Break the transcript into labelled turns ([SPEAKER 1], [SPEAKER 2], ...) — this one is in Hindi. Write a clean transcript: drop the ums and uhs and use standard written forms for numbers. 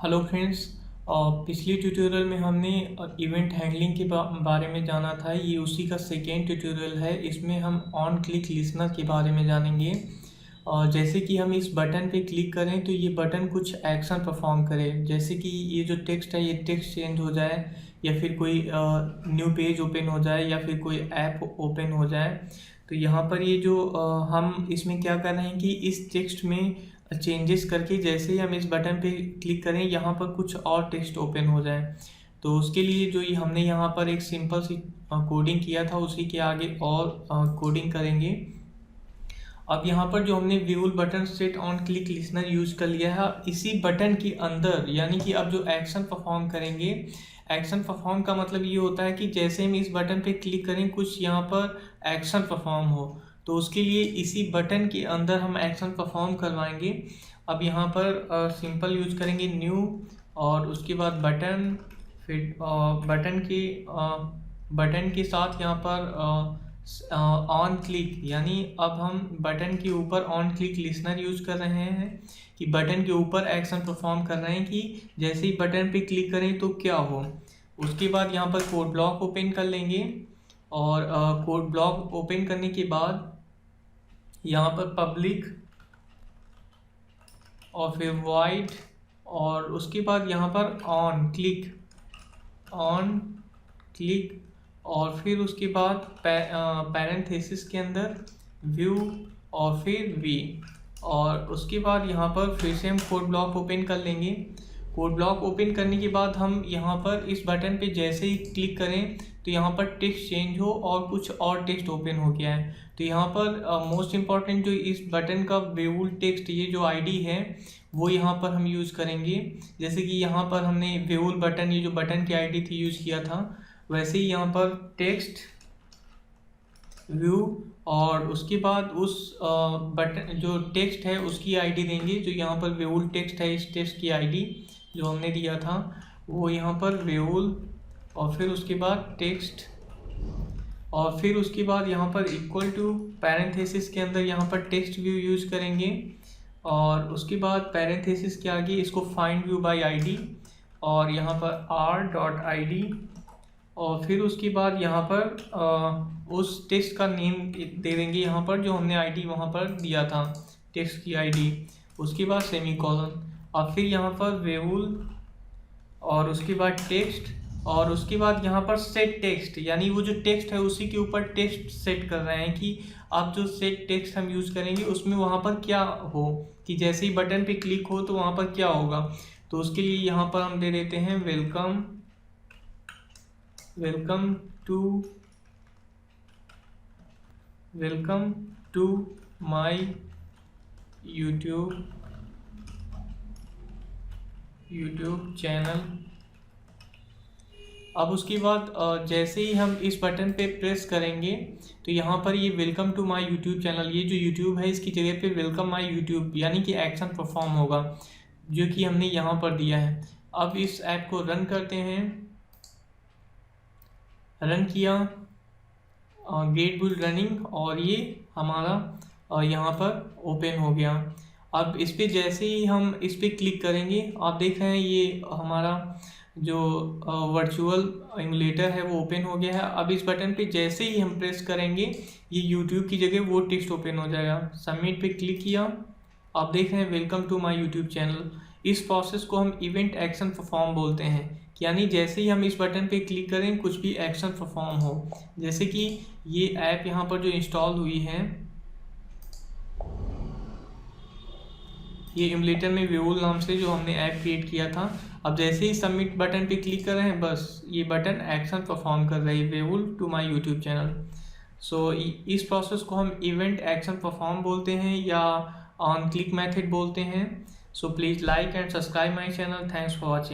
[SPEAKER 1] Hello friends. पिछले ट्यूटोरियल में हमने इवेंट हैंडलिंग के बारे में जाना था। ये उसी का सेकेंड ट्यूटोरियल है। इसमें हम ऑन क्लिक लिसनर के बारे में जानेंगे। और जैसे कि हम इस बटन पे क्लिक करें तो ये बटन कुछ एक्शन परफॉर्म करे, जैसे कि ये जो टेक्स्ट है ये टेक्स्ट चेंज हो जाए, या फिर कोई न्यू पेज ओपन हो जाए, या फिर कोई ऐप ओपन हो जाए। तो यहाँ पर ये जो हम इसमें क्या कर रहे हैं कि इस टेक्स्ट में चेंजेस करके जैसे ही हम इस बटन पे क्लिक करें यहाँ पर कुछ और टेक्स्ट ओपन हो जाए। तो उसके लिए जो ये हमने यहाँ पर एक सिंपल सी कोडिंग किया था उसी के आगे और कोडिंग करेंगे। अब यहाँ पर जो हमने व्यूल button set on click listener use कर लिया है, इसी बटन के अंदर यानी कि अब जो एक्शन परफॉर्म करेंगे, एक्शन परफॉर्म का मतलब ये होता है कि जैसे हम इस बटन पे क्लिक करें कुछ यहाँ पर एक्शन परफॉर्म हो, तो उसके लिए इसी बटन के अंदर हम एक्शन परफॉर्म करवाएंगे। अब यहाँ पर सिंपल यूज करेंगे न्यू और उसके बाद बटन, फिर बटन के साथ यहाँ पर ऑन क्लिक, यानी अब हम बटन के ऊपर ऑन क्लिक लिसनर यूज कर रहे हैं कि बटन के ऊपर एक्शन परफॉर्म कर रहे हैं कि जैसे ही बटन पे क्लिक करें तो क्या हो। उसके बाद यहाँ पर कोड ब्लॉक ओपन कर लेंगे और कोड ब्लॉक ओपन करने के बाद यहाँ पर पब्लिक और फिर वाइड और उसके बाद यहाँ पर ऑन क्लिक और फिर उसके बाद पैरेंथेसिस के अंदर व्यू और फिर वी, और उसके बाद यहाँ पर फिर से हम कोड ब्लॉक ओपन कर लेंगे। कोड ब्लॉक ओपन करने के बाद हम यहाँ पर इस बटन पे जैसे ही क्लिक करें तो यहाँ पर टेक्स्ट चेंज हो और कुछ और टेक्स्ट ओपन हो गया है। तो यहाँ पर मोस्ट इम्पॉर्टेंट जो इस बटन का वेवुल टेक्स्ट, ये जो आईडी है वो यहाँ पर हम यूज़ करेंगे। जैसे कि यहाँ पर हमने वेवुल बटन, ये जो बटन की आईडी थी, यूज़ किया था, वैसे ही यहाँ पर टेक्स्ट व्यू और उसके बाद उस बटन जो टेक्स्ट है उसकी आईडी देंगे। जो यहाँ पर वेवुल टेक्स्ट है, इस टेक्स्ट की आईडी जो हमने दिया था वो यहाँ पर वेवुल और फिर उसके बाद टेक्स्ट और फिर उसके बाद यहाँ पर इक्वल टू पैरेंथेसिस के अंदर यहाँ पर टेक्स्ट व्यू यूज़ करेंगे और उसके बाद पैरेंथेसिस के आगे इसको फाइंड व्यू बाय आईडी और यहाँ पर r.id और फिर उसके बाद यहाँ पर उस टेक्स्ट का नेम दे देंगे यहाँ पर जो हमने आईडी वहाँ पर दिया था, टेक्स्ट की आईडी। उसके बाद सेमीकोलन और फिर यहाँ पर वेवुल और उसके बाद टेक्स्ट और उसके बाद यहाँ पर सेट टेक्स्ट, यानी वो जो टेक्स्ट है उसी के ऊपर टेक्स्ट सेट कर रहे हैं कि अब जो सेट टेक्स्ट हम यूज़ करेंगे उसमें वहाँ पर क्या हो, कि जैसे ही बटन पे क्लिक हो तो वहाँ पर क्या होगा। तो उसके लिए यहाँ पर हम दे देते हैं welcome to my YouTube channel. अब उसके बाद जैसे ही हम इस बटन पे प्रेस करेंगे तो यहाँ पर ये welcome to my YouTube channel, ये जो यूट्यूब है इसकी जगह पे वेलकम माय यूट्यूब यानी कि एक्शन परफॉर्म होगा जो कि हमने यहाँ पर दिया है। अब इस ऐप को रन करते हैं। रन किया, गेट बुल रनिंग और ये हमारा यहाँ पर ओपन हो गया। अब इस पर जैसे ही हम इस पर क्लिक करेंगे आप देख रहे हैं ये हमारा जो वर्चुअल एमुलेटर है वो ओपन हो गया है। अब इस बटन पे जैसे ही हम प्रेस करेंगे ये यूट्यूब की जगह वो टेक्स्ट ओपन हो जाएगा। सबमिट पे क्लिक किया, आप देख रहे हैं welcome to my YouTube channel. इस प्रोसेस को हम इवेंट एक्शन परफॉर्म बोलते हैं, यानी जैसे ही हम इस बटन पे क्लिक करें कुछ भी एक्शन परफॉर्म हो। जैसे कि ये ऐप यहाँ पर जो इंस्टॉल हुई है, ये एमुलेटर में वेवुल नाम से जो हमने ऐप क्रिएट किया था, अब जैसे ही सबमिट बटन पे क्लिक कर रहे हैं बस ये बटन एक्शन परफॉर्म कर रही है, वेवुल टू माय यूट्यूब चैनल। सो इस प्रोसेस को हम इवेंट एक्शन परफॉर्म बोलते हैं या ऑन क्लिक मेथड बोलते हैं। So please like and subscribe my channel. Thanks for watching.